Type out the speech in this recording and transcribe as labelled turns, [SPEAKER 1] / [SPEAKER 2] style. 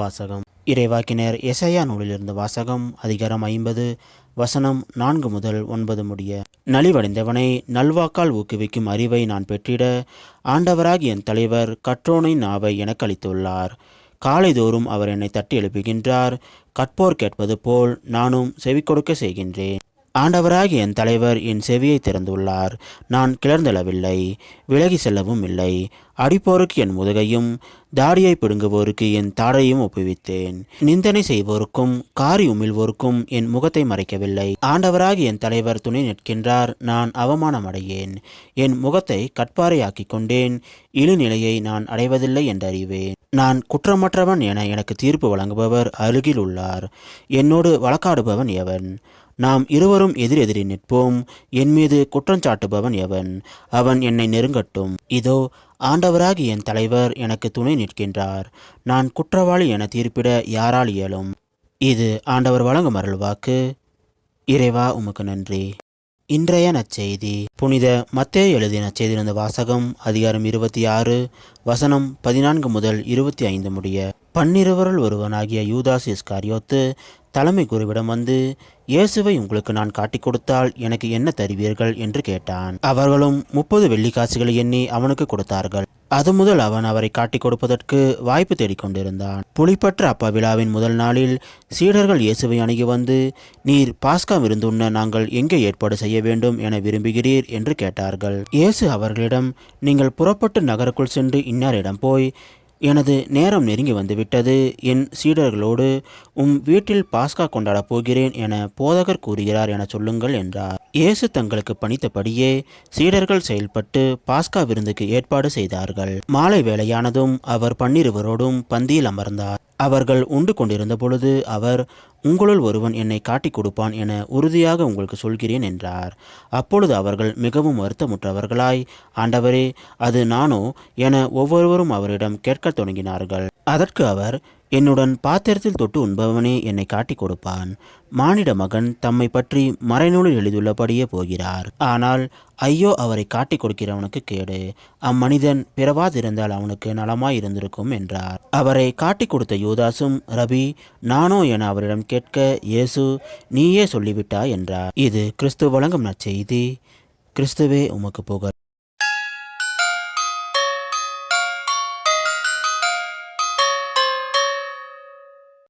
[SPEAKER 1] வாசகம். இறைவாக்கினர் எசாயா நூலிலிருந்து வாசகம். அதிகாரம் 50 வசனம் 4 முதல் 9 முடிய. நலிவடைந்தவனை நல்வாக்கால் ஊக்குவிக்கும் அறிவை நான் பெற்றிட ஆண்டவராகிய என் தலைவர் கற்றோனை நாவை எனக்கு அளித்துள்ளார். காலைதோறும் அவர் என்னை தட்டி எழுப்புகின்றார். கற்போர் கேட்பது போல் நானும் செவி கொடுக்க செய்கின்றேன். ஆண்டவராகிய என் தலைவர் என் செவியை திறந்துள்ளார். நான் கிளர்ந்தெழவில்லை, விலகி செல்லவும் இல்லை. அடிப்போருக்கு என் முதுகையும் தாடியை பிடுங்குவோருக்கு என் தாடையும் ஒப்புவித்தேன். நிந்தனை செய்வோருக்கும் காரி உமிழ்வோருக்கும் என் முகத்தை மறைக்கவில்லை. ஆண்டவராகிய என் தலைவர் துணை நிற்கின்றார். நான் அவமானமடையேன். என் முகத்தை கட்பாறையாக்கி கொண்டேன். இழிநிலையை நான் அடைவதில்லை என்றறிவேன். நான் குற்றமற்றவன் என எனக்கு தீர்ப்பு வழங்குபவர் அருகில் உள்ளார். என்னோடு வழக்காடுபவன் எவன்? நாம் இருவரும் எதிரெதிரி நிற்போம். என் மீது குற்றஞ்சாட்டுபவன் எவன்? அவன் என்னை நெருங்கட்டும். இதோ ஆண்டவராகிய என் தலைவர் எனக்கு துணை நிற்கின்றார். நான் குற்றவாளி என தீர்ப்பிட யாரால் இயலும்? இது ஆண்டவர் வழங்கும் அருள்வாக்கு. இறைவா உமக்கு நன்றி. இன்றைய நற்செய்தி. புனித மத்தேயு எழுதிய நற்செய்தியிலிருந்து வாசகம். அதிகாரம் 26 வசனம் 14 முதல் 25 முடிய. 12 ஒருவனாகிய யூதாஸ் இஸ்காரியோத்து தலைமை குருவிடம் வந்து, இயேசுவை உங்களுக்கு நான் காட்டிக் கொடுத்தால் எனக்கு என்ன தருவீர்கள் என்று கேட்டான். அவர்களும் 30 வெள்ளிக்காசுகளை எண்ணி அவனுக்கு கொடுத்தார்கள். அது முதல் அவன் அவரை காட்டிக் கொடுப்பதற்கு வாய்ப்பு தேடிக்கொண்டிருந்தான். புளிப்பற்ற அப்பா விழாவின் முதல் நாளில் சீடர்கள் இயேசுவை அணுகி வந்து, நீர் பாஸ்கா விருந்துண்ண நாங்கள் எங்கே ஏற்பாடு செய்ய வேண்டும் என விரும்புகிறீர் என்று கேட்டார்கள். இயேசு அவர்களிடம், நீங்கள் புறப்பட்டு நகருக்குள் சென்று இன்னாரிடம் போய், எனது நேரம் நெருங்கி வந்துவிட்டது, என் சீடர்களோடு வீட்டில் பாஸ்கா கொண்டாடப் போகிறேன் என போதகர் கூறுகிறார் என சொல்லுங்கள் என்றார். இயேசு தங்களுக்கு பணித்தபடியே சீடர்கள் செயல்பட்டு பாஸ்கா விருந்துக்கு ஏற்பாடு செய்தார்கள். மாலை வேளையானதும் அவர் 12 பந்தியில் அமர்ந்தார். அவர்கள் உண்டு கொண்டிருந்த பொழுது அவர், உங்களுள் ஒருவன் என்னை காட்டிக் கொடுப்பான் என உறுதியாக உங்களுக்கு சொல்கிறேன் என்றார். அப்பொழுது அவர்கள் மிகவும் வருத்தமுற்றவர்களாய், ஆண்டவரே, அது நானோ என ஒவ்வொருவரும் அவரிடம் கேட்கத் தொடங்கினார்கள். அதற்கு அவர், என்னுடன் பாத்திரத்தில் தொட்டு உண்பவனே என்னை காட்டிக் கொடுப்பான். மானிட மகன் தம்மை பற்றி மறைநூலில் எழுதியுள்ளபடியே போகிறார். ஆனால் ஐயோ அவரை காட்டிக் கொடுக்கிறவனுக்கு கேடு. அம்மனிதன் பிறவாதிருந்தால் அவனுக்கு நலமாய் இருந்திருக்கும் என்றார். அவரை காட்டிக் கொடுத்த யூதாசும், ரபி, நானோ என அவரிடம் கேட்க இயேசு, நீயே சொல்லிவிட்டாய் என்றார். இது கிறிஸ்து வழங்கும் நற்செய்தி. கிறிஸ்துவே உமக்கு புகழ்.